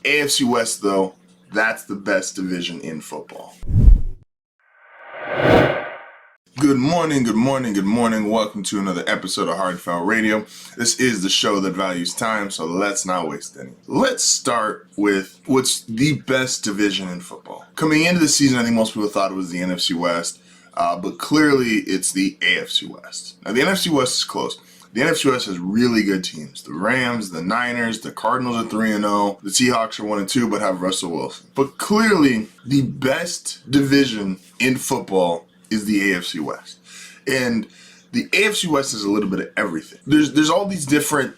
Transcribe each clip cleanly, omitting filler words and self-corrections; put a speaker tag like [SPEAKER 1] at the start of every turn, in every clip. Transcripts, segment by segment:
[SPEAKER 1] AFC West, though, that's the best division in football. Good morning, good morning, good morning. Welcome to another episode of Hardfell Radio. This is the show that values time, so let's not waste any. Let's start with what's the best division in football. Coming into the season, I think most people thought it was the NFC West, but clearly it's the AFC West. Now, the NFC West is close. The NFC West has really good teams. The Rams, the Niners, the Cardinals are 3-0. The Seahawks are 1-2, but have Russell Wilson. But clearly, the best division in football is the AFC West. And the AFC West is a little bit of everything. There's all these different,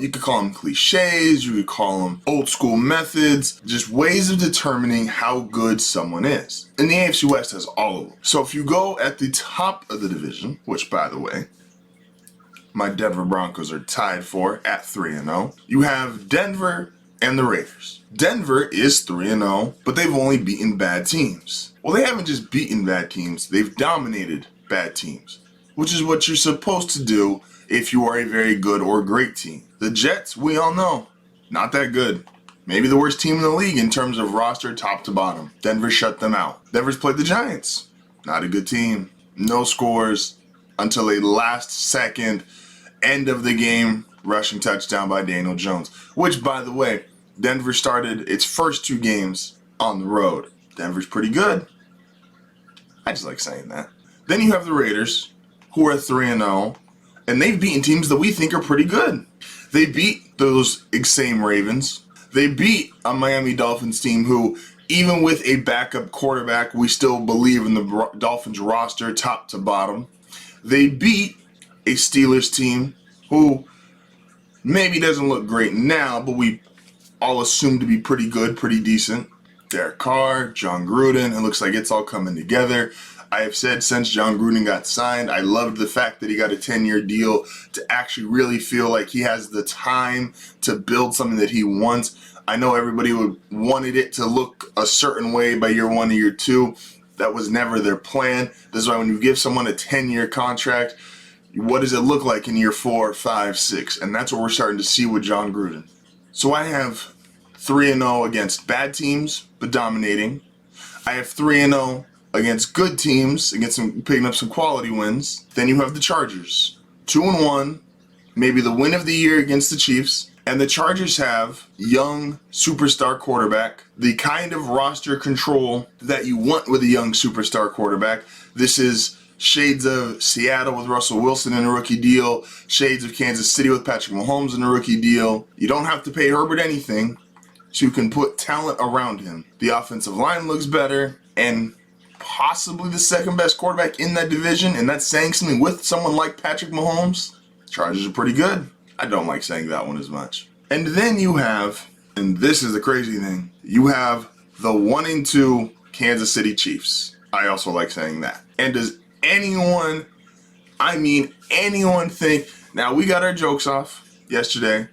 [SPEAKER 1] you could call them cliches, you could call them old school methods, just ways of determining how good someone is. And the AFC West has all of them. So if you go at the top of the division, which by the way, my Denver Broncos are tied for at 3-0, you have Denver and the Raiders. Denver is 3-0, but they've only beaten bad teams. Well, they haven't just beaten bad teams, they've dominated bad teams, which is what you're supposed to do if you are a very good or great team. The Jets, we all know, not that good. Maybe the worst team in the league in terms of roster top to bottom. Denver shut them out. Denver's played the Giants. Not a good team. No scores until a last second end of the game rushing touchdown by Daniel Jones, which, by the way, Denver started its first two games on the road. Denver's pretty good. I just like saying that. Then you have the Raiders, who are 3-0, and they've beaten teams that we think are pretty good. They beat those same Ravens. They beat a Miami Dolphins team who, even with a backup quarterback, we still believe in the Dolphins roster top to bottom. They beat a Steelers team who maybe doesn't look great now, but we all assume to be pretty good, pretty decent. Derek Carr, John Gruden, it looks like it's all coming together. I have said since John Gruden got signed, I loved the fact that he got a 10-year deal to actually really feel like he has the time to build something that he wants. I know everybody wanted it to look a certain way by year one or year two. That was never their plan. This is why when you give someone a 10-year contract, what does it look like in year 4, 5, 6? And that's what we're starting to see with John Gruden. So I have 3-0 against bad teams, but dominating. I have 3-0 against good teams, picking up some quality wins. Then you have the Chargers, 2-1, maybe the win of the year against the Chiefs. And the Chargers have young superstar quarterback, the kind of roster control that you want with a young superstar quarterback. This is shades of Seattle with Russell Wilson in a rookie deal, shades of Kansas City with Patrick Mahomes in a rookie deal. You don't have to pay Herbert anything, so you can put talent around him. The offensive line looks better, and possibly the second best quarterback in that division, and that's saying something with someone like Patrick Mahomes. Chargers are pretty good. I don't like saying that one as much. And then you have, and this is the crazy thing, you have the 1-2 Kansas City Chiefs. I also like saying that. And does anyone think, now we got our jokes off yesterday,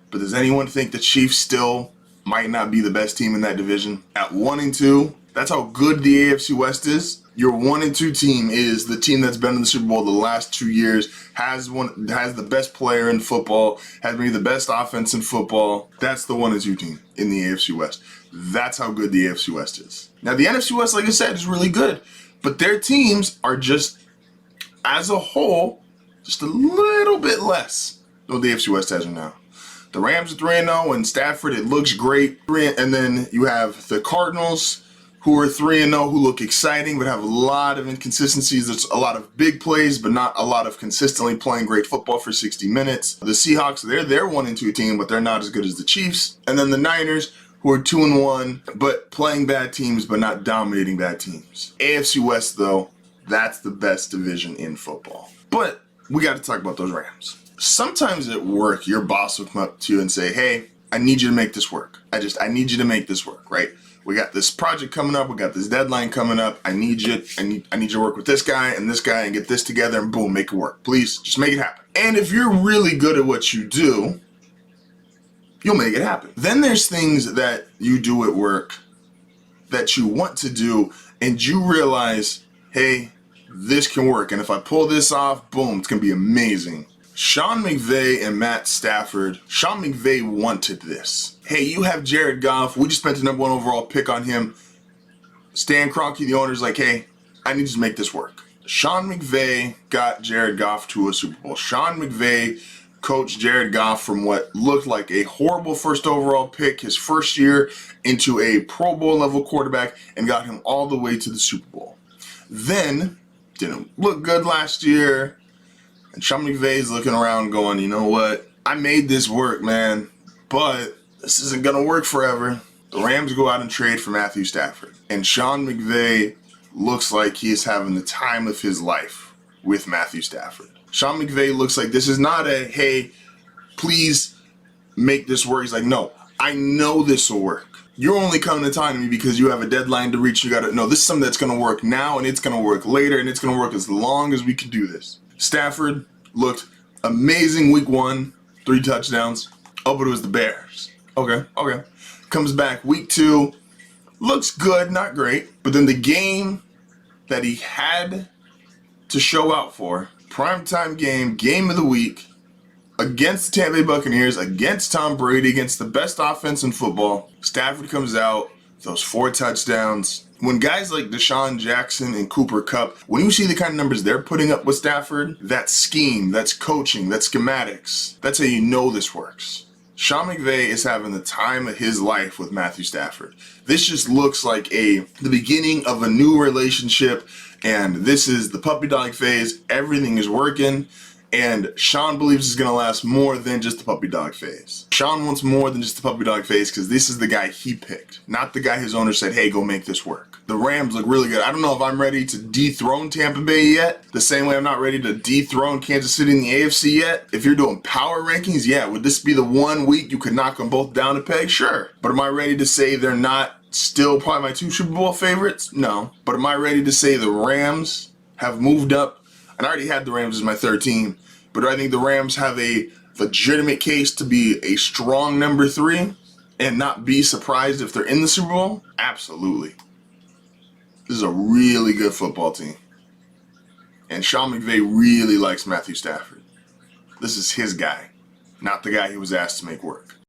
[SPEAKER 1] but does anyone think the Chiefs still might not be the best team in that division? At 1-2, that's how good the AFC West is. Your 1-2 team is the team that's been in the Super Bowl the last 2 years, has the best player in football, has maybe the best offense in football. That's the 1-2 team in the AFC West. That's how good the AFC West is. Now the NFC West, like I said, is really good. But their teams are just, as a whole, just a little bit less than what the AFC West has right now. The Rams are 3-0, and Stafford, it looks great. And then you have the Cardinals, who are 3-0, who look exciting, but have a lot of inconsistencies. There's a lot of big plays, but not a lot of consistently playing great football for 60 minutes. The Seahawks, they're 1-2 team, but they're not as good as the Chiefs. And then the Niners, who are 2-1, but playing bad teams, but not dominating bad teams. AFC West, though, that's the best division in football. But we got to talk about those Rams. Sometimes at work, your boss will come up to you and say, hey, I need you to make this work. I need you to make this work, right? We got this project coming up. We got this deadline coming up. I need you to work with this guy and get this together and boom, make it work. Please, just make it happen. And if you're really good at what you do, you'll make it happen. Then there's things that you do at work that you want to do and you realize, hey, this can work. And if I pull this off, boom, it's going to be amazing. Sean McVay and Matt Stafford, Sean McVay wanted this. Hey, you have Jared Goff. We just spent the number 1 overall pick on him. Stan Kroenke, the owner's like, hey, I need to make this work. Sean McVay got Jared Goff to a Super Bowl. Sean McVay coached Jared Goff from what looked like a horrible first overall pick his first year into a Pro Bowl level quarterback and got him all the way to the Super Bowl. Then, didn't look good last year. And Sean McVay's looking around going, you know what? I made this work, man. But this isn't going to work forever. The Rams go out and trade for Matthew Stafford. And Sean McVay looks like he is having the time of his life with Matthew Stafford. Sean McVay looks like this is not a, hey, please make this work. He's like, no, I know this will work. You're only coming to time to me because you have a deadline to reach. You got to know this is something that's going to work now, and it's going to work later, and it's going to work as long as we can do this. Stafford looked amazing week 1, 3 touchdowns. Oh, but it was the Bears. Okay. Comes back week 2, looks good, not great. But then the game that he had to show out for, primetime game of the week, against the Tampa Bay Buccaneers, against Tom Brady, against the best offense in football, Stafford comes out, those 4 touchdowns. When guys like Deshaun Jackson and Cooper Kupp, when you see the kind of numbers they're putting up with Stafford, that's scheme, that's coaching, that's schematics. That's how you know this works. Sean McVay is having the time of his life with Matthew Stafford. This just looks like the beginning of a new relationship, and this is the puppy dog phase. Everything is working. And Sean believes it's going to last more than just the puppy dog phase. Sean wants more than just the puppy dog phase because this is the guy he picked, not the guy his owner said, hey, go make this work. The Rams look really good. I don't know if I'm ready to dethrone Tampa Bay yet, the same way I'm not ready to dethrone Kansas City in the AFC yet. If you're doing power rankings, yeah, would this be the one week you could knock them both down a peg? Sure. But am I ready to say they're not still probably my 2 Super Bowl favorites? No. But am I ready to say the Rams have moved up? And I already had the Rams as my 3rd team, but do I think the Rams have a legitimate case to be a strong number 3 and not be surprised if they're in the Super Bowl? Absolutely. This is a really good football team. And Sean McVay really likes Matthew Stafford. This is his guy, not the guy he was asked to make work.